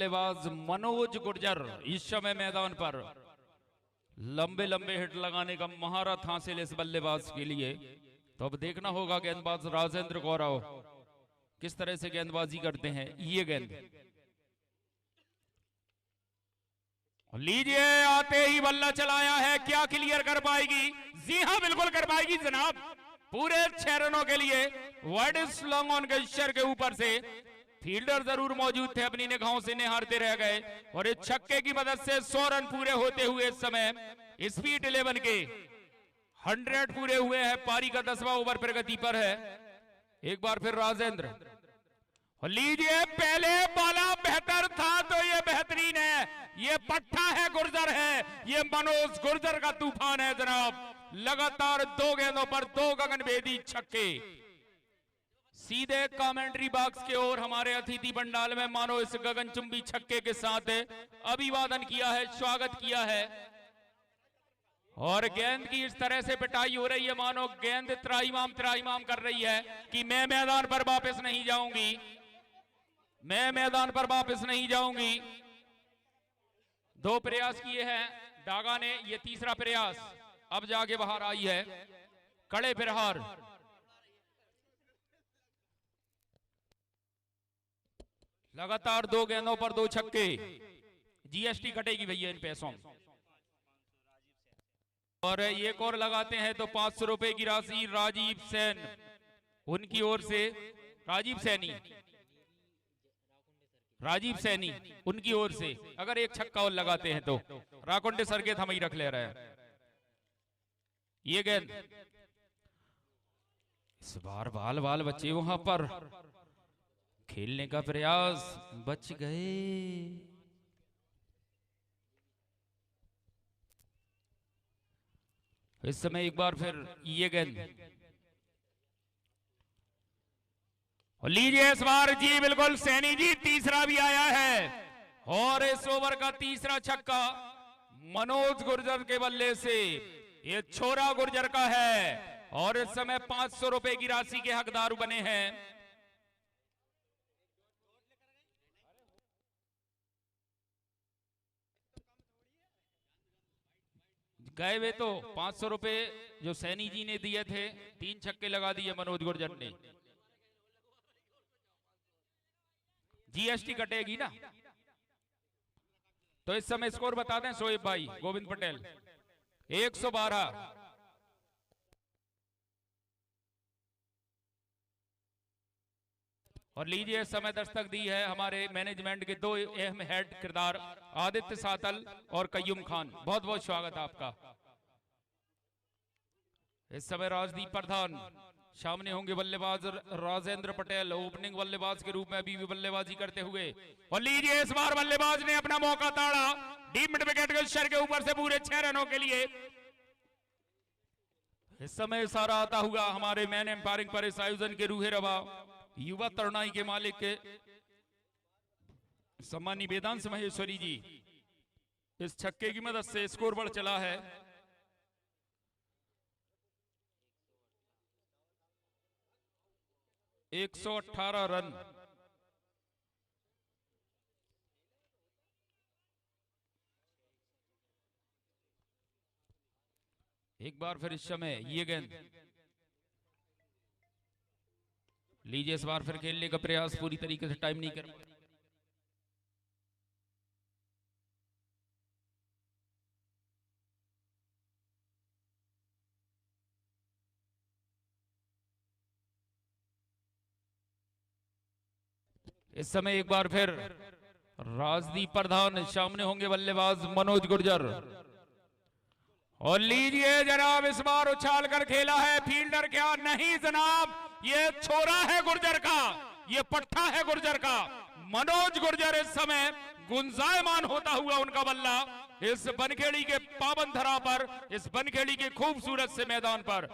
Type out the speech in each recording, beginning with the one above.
बल्लेबाज मनोज गुर्जर इस समय मैदान पर। लंबे लंबे हिट लगाने का महारत हासिल इस बल्लेबाज के लिए। तो अब देखना होगा गेंदबाज राजेंद्र गौरव किस तरह से गेंदबाजी करते हैं। ये गेंद लीजिए, आते ही बल्ला चलाया है, क्या क्लियर कर पाएगी? जी हां, बिल्कुल कर पाएगी जनाब। पूरे 6 रनों के लिए वाइड लॉन्ग ऑन के शर के ऊपर से फील्डर जरूर मौजूद थे, अपनी निगाहों से निहारते रह गए और इस छक्के की मदद से 100 रन पूरे होते हुए इस समय स्पीड 11 के 100 पूरे हुए हैं। पारी का 10वां ओवर प्रगति पर है। एक बार फिर राजेंद्र, लीजिए, पहले बाला बेहतर था तो ये बेहतरीन है, ये पट्टा है, गुर्जर है, ये मनोज गुर्जर का तूफान है जनाब। लगातार 2 गेंदों पर 2 गगनभेदी छक्के। सीधे कमेंट्री बॉक्स के ओर हमारे अतिथि पंडाल में मानो इस गगनचुंबी छक्के के साथ अभिवादन किया है, स्वागत किया है और गेंद की इस तरह से पिटाई हो रही है मानो गेंद त्राईमाम कर रही है कि मैं मैदान पर वापस नहीं जाऊंगी, मैं मैदान पर वापस नहीं जाऊंगी। 2 प्रयास किए हैं डागा ने, ये तीसरा प्रयास अब जाके बाहर आई है। कड़े प्रहार, लगातार 2 गेंदों पर 2 छक्के। जीएसटी कटेगी भैया इन पैसों। और एक और लगाते हैं तो 500 रुपए की राशि राजीव सेन, उनकी ओर से राजीव सैनी उनकी ओर से। अगर एक छक्का और लगाते हैं तो राकुंडे सर के थम ही रख ले रहे हैं। ये गेंद इस बार बाल बच्चे वहां पर खेलने का प्रयास, बच गए। इस समय एक बार फिर ये गेंद, और लीजिए इस बार जी बिल्कुल सैनी जी तीसरा भी आया है और इस ओवर का तीसरा छक्का मनोज गुर्जर के बल्ले से, ये छोरा गुर्जर का है और इस समय 500 रुपए की राशि के हकदार बने हैं। गए वे तो 500 रुपए जो सैनी जी ने दिए थे, 3 छक्के लगा दिए मनोज गुर्जर ने। जीएसटी कटेगी ना, तो इस समय स्कोर बता दें शोएब भाई, गोविंद पटेल 112। और लीजिए समय दस्तक दी है हमारे मैनेजमेंट के 2 अहम हेड किरदार आदित्य सातल और कय्यूम खान, बहुत बहुत स्वागत आपका। इस समय राजदीप प्रधान, सामने होंगे बल्लेबाज राजेंद्र पटेल, ओपनिंग बल्लेबाज के रूप में अभी भी बल्लेबाजी करते हुए। और लीजिए इस बार बल्लेबाज ने अपना मौका ताड़ा, डीप मिड विकेट के शर के ऊपर से पूरे 6 रनों के लिए। इस समय इशारा आता हुआ हमारे मैन एम्पायरिंग पर इस आयोजन के रूहे रवा युवा तरुणाई के मालिक के सम्मानी वेदांश महेश्वरी जी, इस छक्के की मदद से स्कोर बढ़ चला है। एक 118 रन। एक बार फिर इस समय ये गेंद, लीजिए इस बार फिर खेलने का प्रयास, पूरी तरीके से टाइम नहीं कर। इस समय एक बार फिर राजदीप प्रधान, सामने होंगे बल्लेबाज मनोज गुर्जर। और लीजिए जनाब इस बार उछाल कर खेला है फील्डर, क्या नहीं जनाब, ये छोरा है गुर्जर का, ये पट्टा है गुर्जर का। मनोज गुर्जर इस समय गुंजायमान होता हुआ उनका बल्ला इस बनखेड़ी के पावन धरा पर, इस बनखेड़ी के खूबसूरत से मैदान पर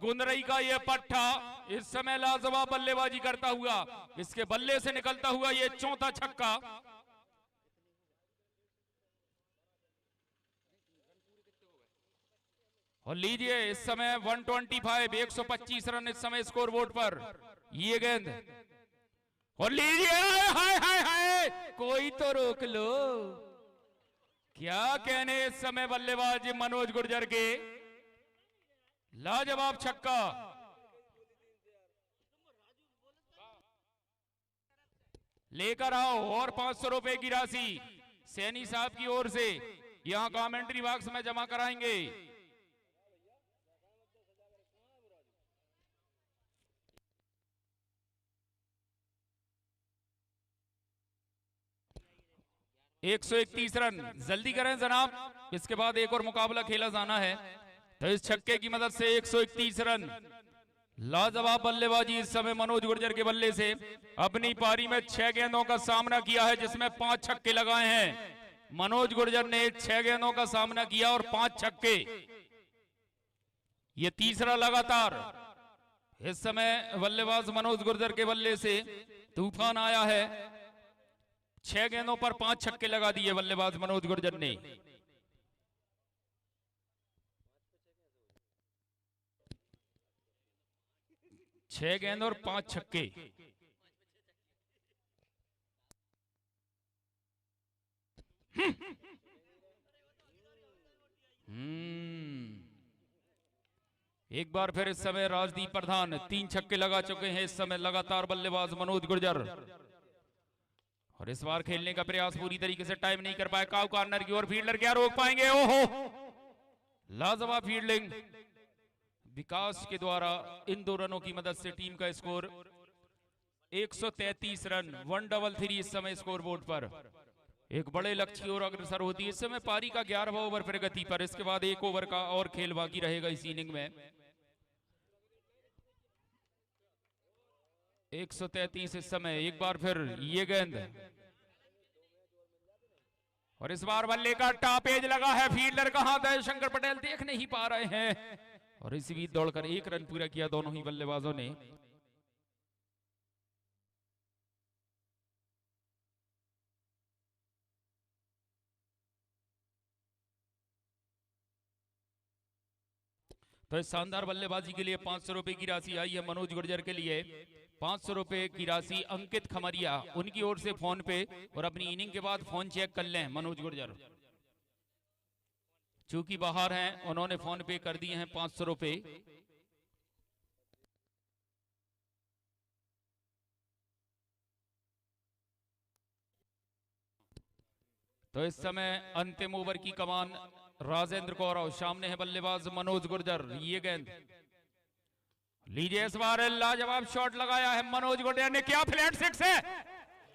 गुंदरई का ये पट्टा इस समय लाजवाब बल्लेबाजी करता हुआ, इसके बल्ले से निकलता हुआ ये चौथा छक्का। और लीजिए इस समय 125 125 रन इस समय स्कोर बोर्ड पर। ये गेंद और लीजिए, हाय हाय हाय, कोई तो रोक लो। क्या कहने इस समय बल्लेबाज मनोज गुर्जर के, लाजवाब छक्का। लेकर आओ और 500 रुपए की राशि सैनी साहब की ओर से यहां कमेंट्री बॉक्स में जमा कराएंगे। एक 131 रन, जल्दी करें जनाब, इसके बाद एक और मुकाबला खेला जाना है। तो इस छक्के की मदद से 131 रन, लाजवाब बल्लेबाजी इस समय मनोज गुर्जर के बल्ले से। अपनी पारी में 6 गेंदों का सामना किया है जिसमें 5 छक्के लगाए हैं। मनोज गुर्जर ने 6 गेंदों का सामना किया और 5 छक्के, ये तीसरा लगातार इस समय बल्लेबाज मनोज गुर्जर के बल्ले से तूफान आया है। 6 गेंदों पर 5 छक्के लगा दिए बल्लेबाज मनोज गुर्जर ने। छह गेंद और 5 छक्के। एक बार फिर इस समय राजदीप प्रधान 3 छक्के लगा चुके हैं इस समय लगातार बल्लेबाज मनोज गुर्जर। और इस बार खेलने का प्रयास पूरी तरीके से टाइम नहीं कर पाए। काउ कॉर्नर की ओर फील्डर क्या रोक पाएंगे? ओहो, लाजवाब फील्डिंग विकास के द्वारा। इन 2 रनों की मदद से टीम का स्कोर 133 रन, 133 इस समय स्कोर बोर्ड पर। एक बड़े लक्ष्य की ओर अग्रसर होती है इस समय। पारी का 11वां ओवर प्रगति पर, इसके बाद 1 ओवर का और खेल बाकी रहेगा इस इनिंग में। 133 इस समय। एक बार फिर ये गेंद और इस बार बल्ले का टॉपेज लगा है। फील्डर कहां था? शंकर पटेल देख नहीं पा रहे हैं। और इसी बीच दौड़कर 1 रन पूरा किया दोनों ही बल्लेबाजों ने। तो इस शानदार बल्लेबाजी के लिए 500 रुपए की राशि आई है मनोज गुर्जर के लिए। 500 रुपए की राशि अंकित खमरिया, उनकी ओर से फोन पे। और अपनी इनिंग के बाद फोन चेक कर लें मनोज गुर्जर, चूंकि बाहर हैं, उन्होंने फोन पे कर दिए हैं 500 रुपए। तो इस समय अंतिम ओवर की कमान राजेंद्र कौरव, सामने है बल्लेबाज मनोज गुर्जर। ये गेंद लीजिए, इस बार लाजवाब शॉट लगाया है मनोज गुर्जर ने। क्या फ्लैट 6 है,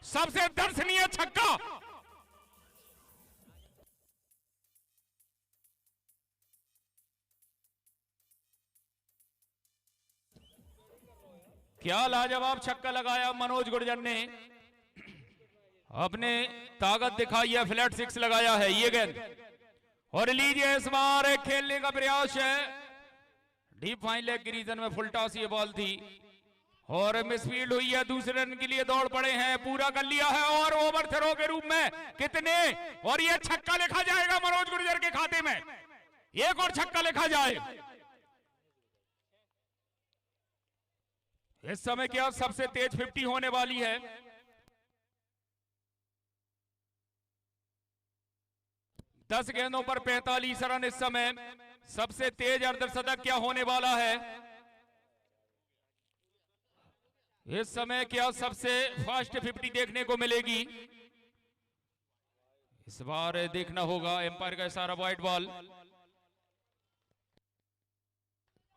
सबसे दर्शनीय छक्का। क्या लाजवाब छक्का लगाया मनोज गुर्जर ने, अपने ताकत दिखाई है, फ्लैट 6 लगाया है। ये गेंद और लीजिए, इस बार खेलने का प्रयास है। डीप फाइन लेग की रीजन में फुल टॉस ये बॉल थी और मिसफील्ड हुई है। दूसरे रन के लिए दौड़ पड़े हैं, पूरा कर लिया है और ओवर थ्रो के रूप में कितने, और ये छक्का लिखा जाएगा मनोज गुर्जर के खाते में। एक और छक्का लिखा जाए। इस समय क्या सबसे तेज 50 होने वाली है। दस गेंदों पर 45 रन इस समय। सबसे तेज अर्धशतक क्या होने वाला है इस समय? क्या सबसे फास्ट 50 देखने को मिलेगी? इस बार देखना होगा। एम्पायर का इशारा, वाइड बॉल।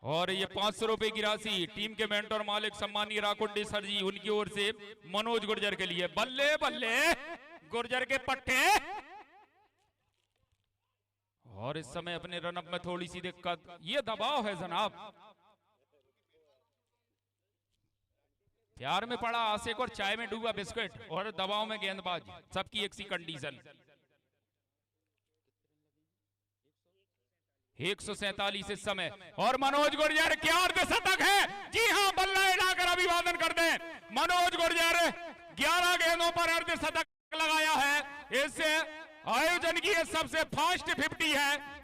और ये 500 रुपए की राशि टीम के मेंटर मालिक सम्मानीय राकुंडी सर जी, उनकी ओर से मनोज गुर्जर के लिए। बल्ले बल्ले गुर्जर के पट्टे। और इस समय अपने रनअप में थोड़ी सी दिक्कत, ये दबाव है जनाब। प्यार में पड़ा आशिक और चाय में डूबा बिस्किट, और दबाव में गेंदबाज, सबकी एक सी कंडीशन। 147 इस समय। और मनोज गुर्जर क्या अर्धशतक है। जी हां, बल्ला हिलाकर अभिवादन कर दें। मनोज गुर्जर 11 गेंदों पर अर्धशतक लगाया है। इससे आयोजन की सबसे फास्ट 50 है।